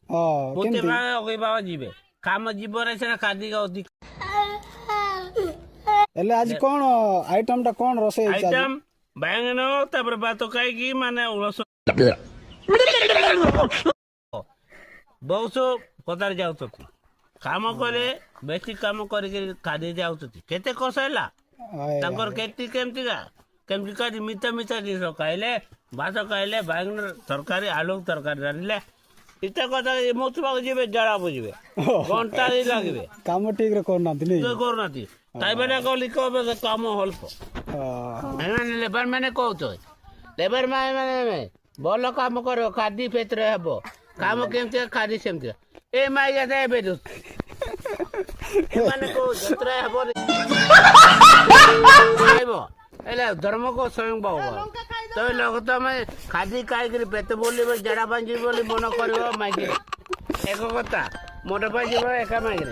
পুঁতে ବାବା ଯିବେ କାମ ଯିବରେ ସେଟା ଖାଦିକ ଅଧିକ ହେଲେ ଆଜି କଣ ଆଇଟମ ଟା କଣ ରୋଷେଇ ହେଇଛି ଆଜି? ଆଇଟମ ବାଇଗଣ ତାପରେ ଭାତ ଖାଇକି ମାନେ ବହୁତ ପଦାରେ ଯାଉଛନ୍ତି କାମ କଲେ ବେଶୀ କାମ କରିକି ଖାଦି ଯାଉଛନ୍ତି କେତେ କଷ ହେଲା ତାଙ୍କର କେମିତିକା ମିଠା ମିଠା ଜିନିଷ ଖାଇଲେ ଭାତ ଖାଇଲେ ବାଇଗଣ ତରକାରୀ ଆଳୁ ତରକାରୀ ରାନ୍ଧିଲେ ଇଟା କଥା ମୁତିବାକୁ ଯିବେ ଜଳା ବୁଝିବେ ଘଣ୍ଟା ଲାଗିବେ କାମ ଠିକ ରେ କରୁନାହାନ୍ତି ନାଇଁ? କରୁନାହାନ୍ତି ତାଇମାନେ ଗଲି କହିବେ କାମ ଅଳ୍ପ ଏମାନେ ଲେବର ମାନେ କହୁଛ ଲେବର ମାନେ ଭଲ କାମ କରିବ ଖାଦି କ୍ଷେତ୍ରରେ ହେବ କାମ କେମିତି ଖାଦି ସେମିତି ଏ ମାଇକା ଏବେ ଏମାନେ କହୁଛ ହେବ ହେଲେ ଧର୍ମକୁ ସ୍ୱୟଂ ଭଗବାନ ତମେ ଖାଦି ଖାଇକିରି ପେଟ ବୋଲିବ ଜଡ଼ା ବାଞ୍ଜିବ ବୋଲି ମନ କରିବ ମାଇକିରି ଏକ କଥା ମୋଟ ପାଇଁ ଯିବ ଏକା ମାଇକିରି